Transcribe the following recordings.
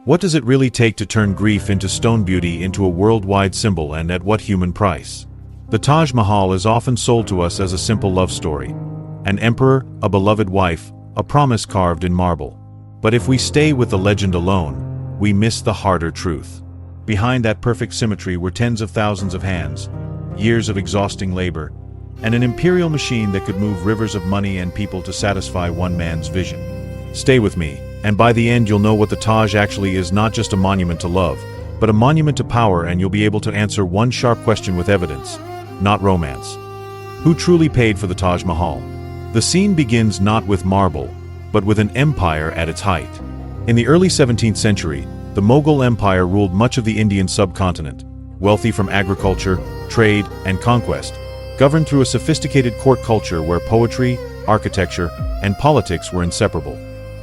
What does it really take to turn grief into stone beauty into a worldwide symbol, and at what human price? The Taj Mahal is often sold to us as a simple love story. An emperor, a beloved wife, a promise carved in marble. But if we stay with the legend alone, we miss the harder truth. Behind that perfect symmetry were tens of thousands of hands, years of exhausting labor, and an imperial machine that could move rivers of money and people to satisfy one man's vision. Stay with me, and by the end you'll know what the Taj actually is, not just a monument to love, but a monument to power, and you'll be able to answer one sharp question with evidence, not romance. Who truly paid for the Taj Mahal? The scene begins not with marble, but with an empire at its height. In the early 17th century, the Mughal Empire ruled much of the Indian subcontinent, wealthy from agriculture, trade, and conquest, governed through a sophisticated court culture where poetry, architecture, and politics were inseparable.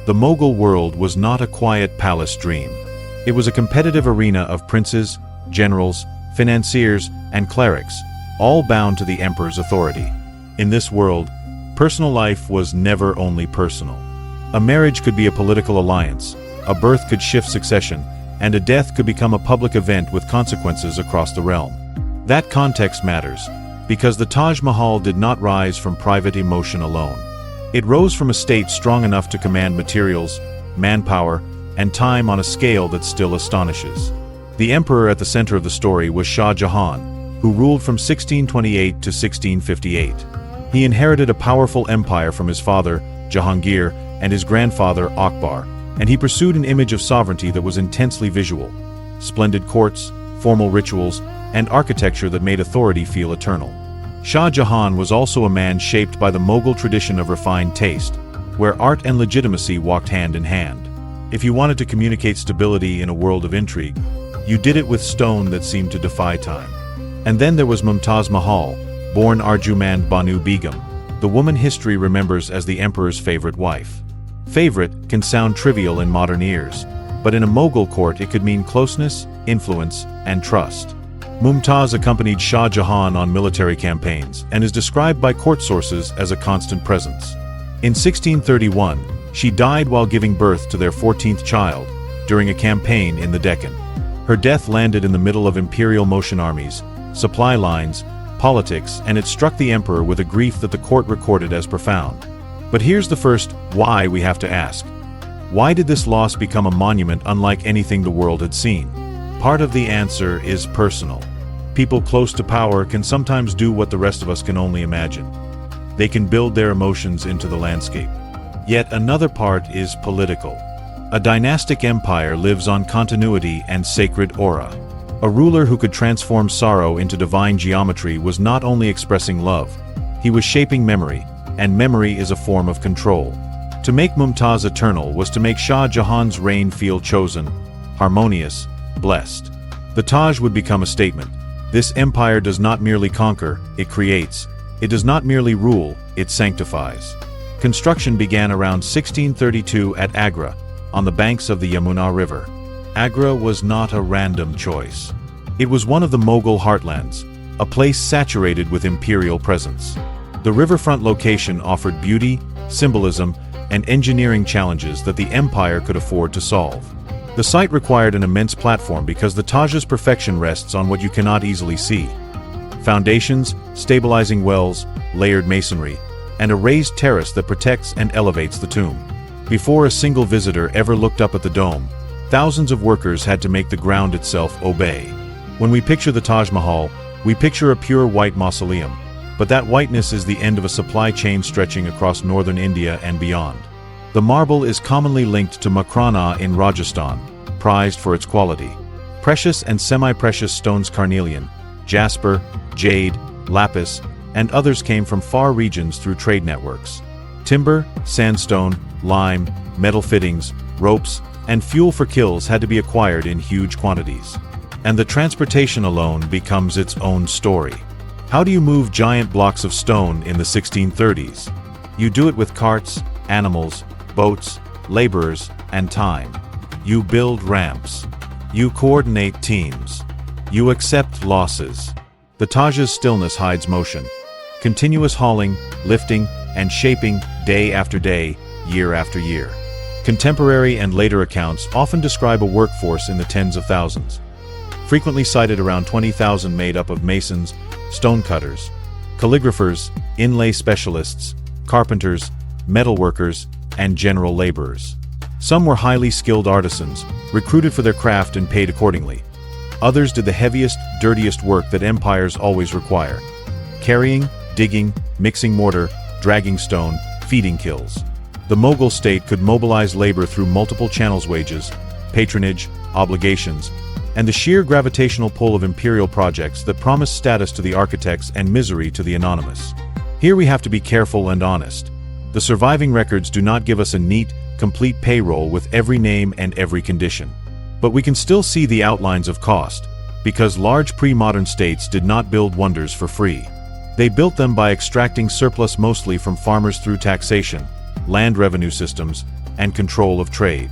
The Mughal world was not a quiet palace dream. It was a competitive arena of princes, generals, financiers, and clerics, all bound to the emperor's authority. In this world, personal life was never only personal. A marriage could be a political alliance, a birth could shift succession, and a death could become a public event with consequences across the realm. That context matters, because the Taj Mahal did not rise from private emotion alone. It rose from a state strong enough to command materials, manpower, and time on a scale that still astonishes. The emperor at the center of the story was Shah Jahan, who ruled from 1628 to 1658. He inherited a powerful empire from his father, Jahangir, and his grandfather, Akbar, and he pursued an image of sovereignty that was intensely visual. Splendid courts, formal rituals, and architecture that made authority feel eternal. Shah Jahan was also a man shaped by the Mughal tradition of refined taste, where art and legitimacy walked hand in hand. If you wanted to communicate stability in a world of intrigue, you did it with stone that seemed to defy time. And then there was Mumtaz Mahal, born Arjumand Banu Begum, the woman history remembers as the emperor's favorite wife. Favorite can sound trivial in modern ears, but in a Mughal court it could mean closeness, influence, and trust. Mumtaz accompanied Shah Jahan on military campaigns and is described by court sources as a constant presence. In 1631, she died while giving birth to their 14th child during a campaign in the Deccan. Her death landed in the middle of imperial motion armies, supply lines, politics, and it struck the emperor with a grief that the court recorded as profound. But here's the first why we have to ask. Why did this loss become a monument unlike anything the world had seen? Part of the answer is personal. People close to power can sometimes do what the rest of us can only imagine. They can build their emotions into the landscape. Yet another part is political. A dynastic empire lives on continuity and sacred aura. A ruler who could transform sorrow into divine geometry was not only expressing love, he was shaping memory, and memory is a form of control. To make Mumtaz eternal was to make Shah Jahan's reign feel chosen, harmonious, blessed. The Taj would become a statement. This empire does not merely conquer, it creates. It does not merely rule, it sanctifies. Construction began around 1632 at Agra, on the banks of the Yamuna River. Agra was not a random choice. It was one of the Mughal heartlands, a place saturated with imperial presence. The riverfront location offered beauty, symbolism, and engineering challenges that the empire could afford to solve. The site required an immense platform because the Taj's perfection rests on what you cannot easily see. Foundations, stabilizing wells, layered masonry, and a raised terrace that protects and elevates the tomb. Before a single visitor ever looked up at the dome, thousands of workers had to make the ground itself obey. When we picture the Taj Mahal, we picture a pure white mausoleum, but that whiteness is the end of a supply chain stretching across northern India and beyond. The marble is commonly linked to Makrana in Rajasthan, prized for its quality. Precious and semi-precious stones, carnelian, jasper, jade, lapis, and others came from far regions through trade networks. Timber, sandstone, lime, metal fittings, ropes, and fuel for kilns had to be acquired in huge quantities. And the transportation alone becomes its own story. How do you move giant blocks of stone in the 1630s? You do it with carts, animals, boats, laborers, and time. You build ramps. You coordinate teams. You accept losses. The Taj's stillness hides motion. Continuous hauling, lifting, and shaping day after day, year after year. Contemporary and later accounts often describe a workforce in the tens of thousands. Frequently cited around 20,000 made up of masons, stonecutters, calligraphers, inlay specialists, carpenters, metalworkers, and general laborers. Some were highly skilled artisans, recruited for their craft and paid accordingly. Others did the heaviest, dirtiest work that empires always require: carrying, digging, mixing mortar, dragging stone, feeding kilns. The Mughal state could mobilize labor through multiple channels: wages, patronage, obligations, and the sheer gravitational pull of imperial projects that promised status to the architects and misery to the anonymous. Here we have to be careful and honest. The surviving records do not give us a neat, complete payroll with every name and every condition. But we can still see the outlines of cost, because large pre-modern states did not build wonders for free. They built them by extracting surplus mostly from farmers through taxation, land revenue systems, and control of trade.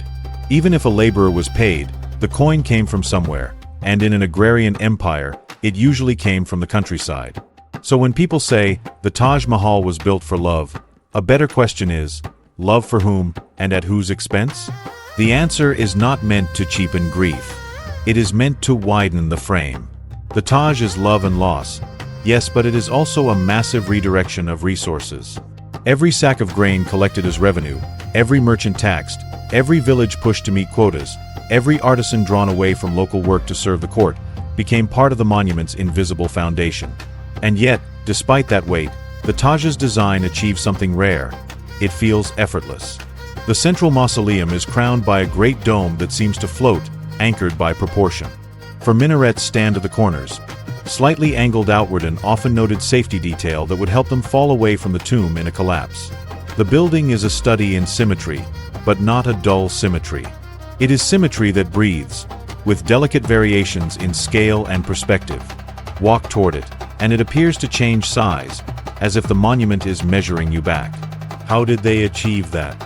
Even if a laborer was paid, the coin came from somewhere, and in an agrarian empire, it usually came from the countryside. So when people say, the Taj Mahal was built for love, a better question is, love for whom, and at whose expense? The answer is not meant to cheapen grief. It is meant to widen the frame. The Taj is love and loss, yes, but it is also a massive redirection of resources. Every sack of grain collected as revenue, every merchant taxed, every village pushed to meet quotas, every artisan drawn away from local work to serve the court, became part of the monument's invisible foundation. And yet, despite that weight, the Taj's design achieves something rare. It feels effortless. The central mausoleum is crowned by a great dome that seems to float, anchored by proportion. For minarets stand at the corners, slightly angled outward, an often noted safety detail that would help them fall away from the tomb in a collapse. The building is a study in symmetry, but not a dull symmetry. It is symmetry that breathes, with delicate variations in scale and perspective. Walk toward it, and it appears to change size, as if the monument is measuring you back. How did they achieve that?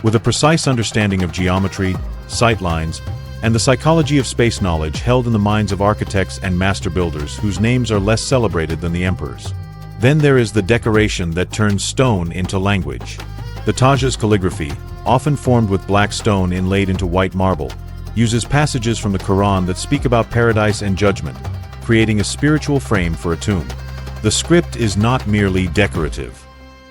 With a precise understanding of geometry, sightlines, and the psychology of space knowledge held in the minds of architects and master builders whose names are less celebrated than the emperors. Then there is the decoration that turns stone into language. The Taj's calligraphy, often formed with black stone inlaid into white marble, uses passages from the Quran that speak about paradise and judgment, creating a spiritual frame for a tomb. The script is not merely decorative.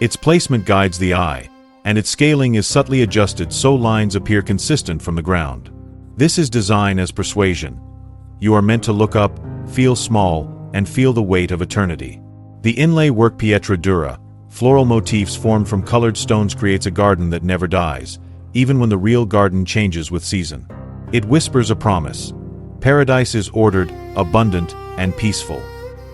Its placement guides the eye, and its scaling is subtly adjusted so lines appear consistent from the ground. This is design as persuasion. You are meant to look up, feel small, and feel the weight of eternity. The inlay work pietra dura, floral motifs formed from colored stones, creates a garden that never dies, even when the real garden changes with season. It whispers a promise. Paradise is ordered, abundant, and peaceful.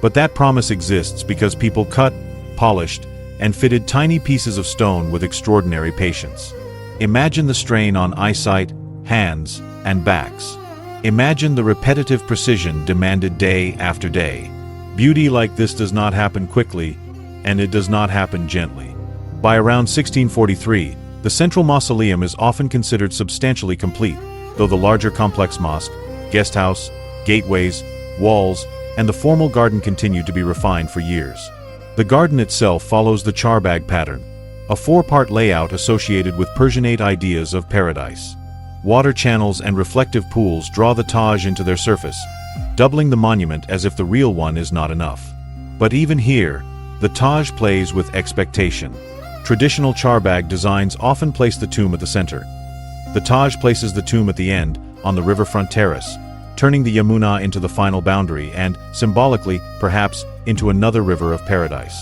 But that promise exists because people cut, polished, and fitted tiny pieces of stone with extraordinary patience. Imagine the strain on eyesight, hands, and backs. Imagine the repetitive precision demanded day after day. Beauty like this does not happen quickly, and it does not happen gently. By around 1643, the central mausoleum is often considered substantially complete, though the larger complex mosque, guest house, gateways, walls, and the formal garden continued to be refined for years. The garden itself follows the charbagh pattern, a four-part layout associated with Persianate ideas of paradise. Water channels and reflective pools draw the Taj into their surface, doubling the monument as if the real one is not enough. But even here, the Taj plays with expectation. Traditional charbagh designs often place the tomb at the center. The Taj places the tomb at the end, on the riverfront terrace, turning the Yamuna into the final boundary and, symbolically, perhaps, into another river of paradise.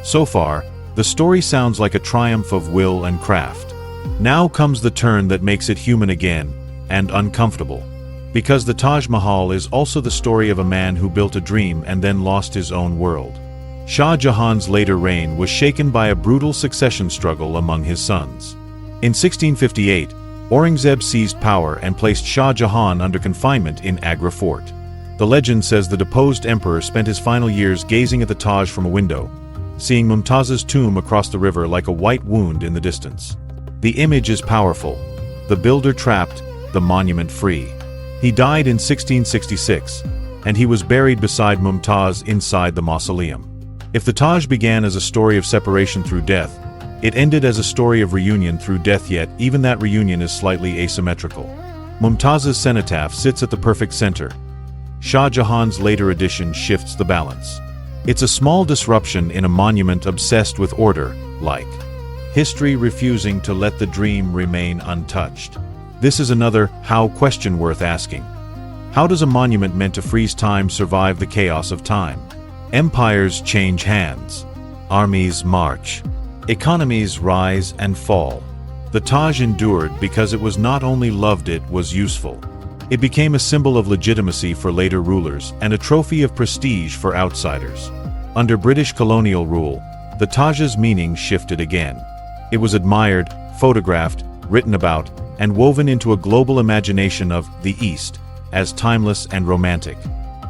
So far, the story sounds like a triumph of will and craft. Now comes the turn that makes it human again, and uncomfortable. Because the Taj Mahal is also the story of a man who built a dream and then lost his own world. Shah Jahan's later reign was shaken by a brutal succession struggle among his sons. In 1658, Aurangzeb seized power and placed Shah Jahan under confinement in Agra Fort. The legend says the deposed emperor spent his final years gazing at the Taj from a window, seeing Mumtaz's tomb across the river like a white wound in the distance. The image is powerful. The builder trapped, the monument free. He died in 1666, and he was buried beside Mumtaz inside the mausoleum. If the Taj began as a story of separation through death, It ended as a story of reunion through death, yet even that reunion is slightly asymmetrical. Mumtaz's cenotaph sits at the perfect center. Shah Jahan's later edition shifts the balance. It's a small disruption in a monument obsessed with order, like history refusing to let the dream remain untouched. This is another how question worth asking. How does a monument meant to freeze time survive the chaos of time? Empires change hands. Armies march. Economies rise and fall. The Taj endured because it was not only loved, it was useful. It became a symbol of legitimacy for later rulers and a trophy of prestige for outsiders. Under British colonial rule, the Taj's meaning shifted again. It was admired, photographed, written about, and woven into a global imagination of the East as timeless and romantic.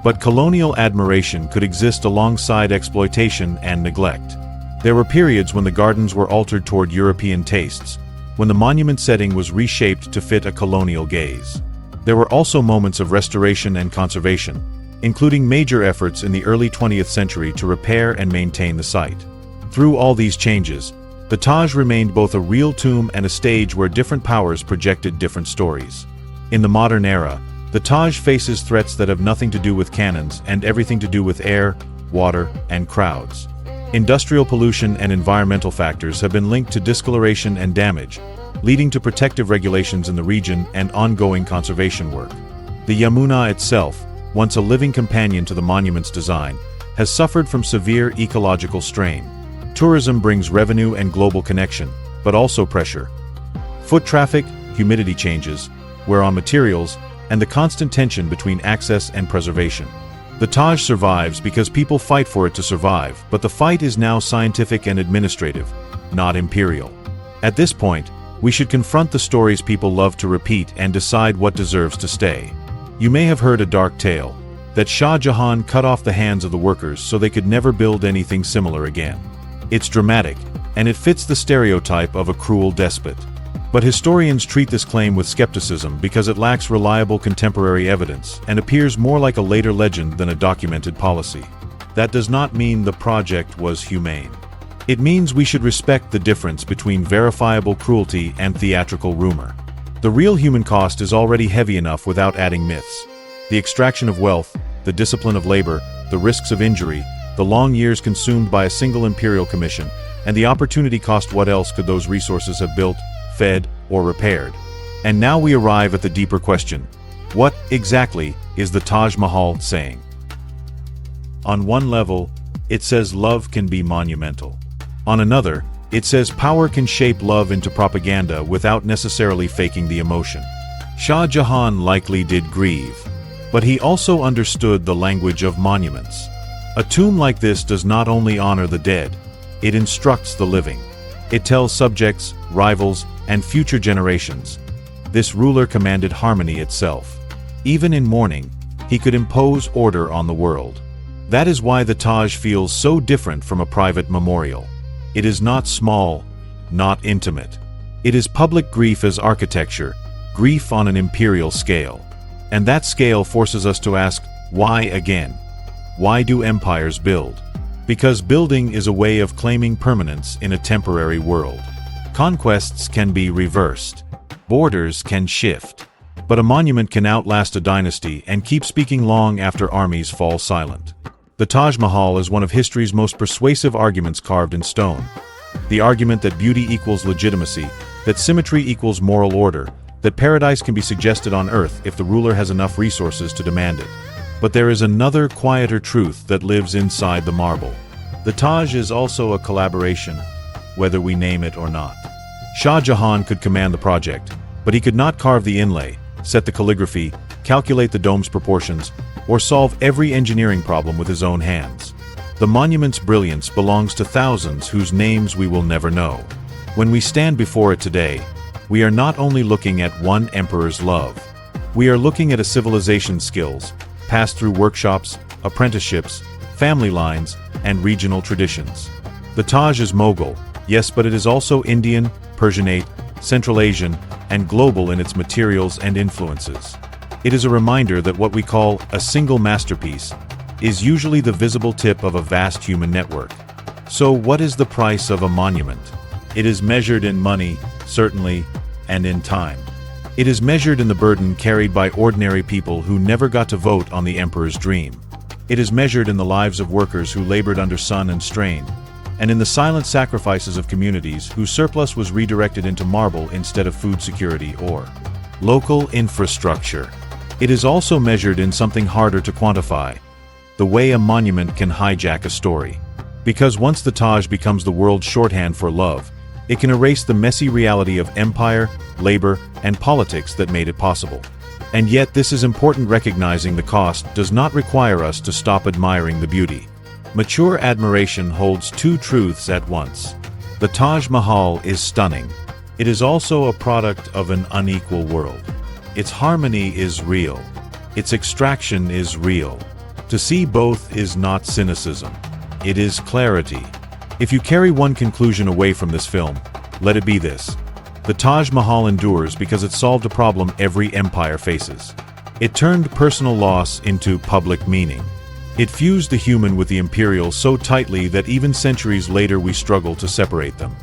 But colonial admiration could exist alongside exploitation and neglect. There were periods when the gardens were altered toward European tastes, when the monument setting was reshaped to fit a colonial gaze. There were also moments of restoration and conservation, including major efforts in the early 20th century to repair and maintain the site. Through all these changes, the Taj remained both a real tomb and a stage where different powers projected different stories. In the modern era, the Taj faces threats that have nothing to do with cannons and everything to do with air, water, and crowds. Industrial pollution and environmental factors have been linked to discoloration and damage, leading to protective regulations in the region and ongoing conservation work. The Yamuna itself, once a living companion to the monument's design, has suffered from severe ecological strain. Tourism brings revenue and global connection, but also pressure. Foot traffic, humidity changes, wear on materials, and the constant tension between access and preservation. The Taj survives because people fight for it to survive, but the fight is now scientific and administrative, not imperial. At this point, we should confront the stories people love to repeat and decide what deserves to stay. You may have heard a dark tale, that Shah Jahan cut off the hands of the workers so they could never build anything similar again. It's dramatic, and it fits the stereotype of a cruel despot. But historians treat this claim with skepticism because it lacks reliable contemporary evidence and appears more like a later legend than a documented policy. That does not mean the project was humane. It means we should respect the difference between verifiable cruelty and theatrical rumor. The real human cost is already heavy enough without adding myths. The extraction of wealth, the discipline of labor, the risks of injury, the long years consumed by a single imperial commission, and the opportunity cost. What else could those resources have built, fed, or repaired? And now we arrive at the deeper question. What, exactly, is the Taj Mahal saying? On one level, it says love can be monumental. On another, it says power can shape love into propaganda without necessarily faking the emotion. Shah Jahan likely did grieve, but he also understood the language of monuments. A tomb like this does not only honor the dead, it instructs the living. It tells subjects, rivals, and future generations. This ruler commanded harmony itself. Even in mourning, he could impose order on the world. That is why the Taj feels so different from a private memorial. It is not small, not intimate. It is public grief as architecture, grief on an imperial scale. And that scale forces us to ask, why again? Why do empires build? Because building is a way of claiming permanence in a temporary world. Conquests can be reversed. Borders can shift. But a monument can outlast a dynasty and keep speaking long after armies fall silent. The Taj Mahal is one of history's most persuasive arguments carved in stone. The argument that beauty equals legitimacy, that symmetry equals moral order, that paradise can be suggested on earth if the ruler has enough resources to demand it. But there is another, quieter truth that lives inside the marble. The Taj is also a collaboration, whether we name it or not. Shah Jahan could command the project, but he could not carve the inlay, set the calligraphy, calculate the dome's proportions, or solve every engineering problem with his own hands. The monument's brilliance belongs to thousands whose names we will never know. When we stand before it today, we are not only looking at one emperor's love. We are looking at a civilization's skills, passed through workshops, apprenticeships, family lines, and regional traditions. The Taj is Mughal, yes, but it is also Indian, Persianate, Central Asian, and global in its materials and influences. It is a reminder that what we call a single masterpiece is usually the visible tip of a vast human network. So what is the price of a monument? It is measured in money, certainly, and in time. It is measured in the burden carried by ordinary people who never got to vote on the emperor's dream. It is measured in the lives of workers who labored under sun and strain, and in the silent sacrifices of communities whose surplus was redirected into marble instead of food security or local infrastructure. It is also measured in something harder to quantify: the way a monument can hijack a story. Because once the Taj becomes the world's shorthand for love, it can erase the messy reality of empire, labor, and politics that made it possible. And yet this is important. Recognizing the cost does not require us to stop admiring the beauty. Mature admiration holds two truths at once. The Taj Mahal is stunning. It is also a product of an unequal world. Its harmony is real. Its extraction is real. To see both is not cynicism. It is clarity. If you carry one conclusion away from this film, let it be this: the Taj Mahal endures because it solved a problem every empire faces. It turned personal loss into public meaning. It fused the human with the imperial so tightly that even centuries later we struggle to separate them.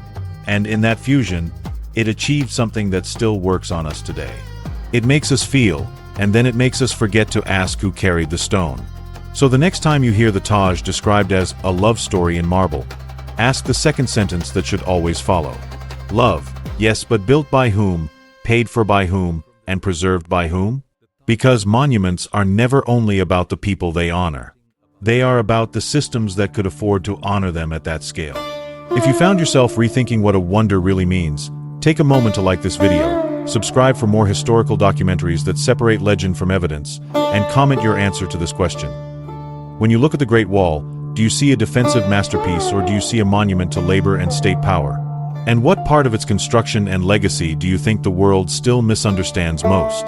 And in that fusion, it achieved something that still works on us today. It makes us feel, and then it makes us forget to ask who carried the stone. So the next time you hear the Taj described as a love story in marble, ask the second sentence that should always follow. Love, yes, but built by whom, paid for by whom, and preserved by whom? Because monuments are never only about the people they honor. They are about the systems that could afford to honor them at that scale. If you found yourself rethinking what a wonder really means, take a moment to like this video, subscribe for more historical documentaries that separate legend from evidence, and comment your answer to this question. When you look at the Great Wall, do you see a defensive masterpiece, or do you see a monument to labor and state power? And what part of its construction and legacy do you think the world still misunderstands most?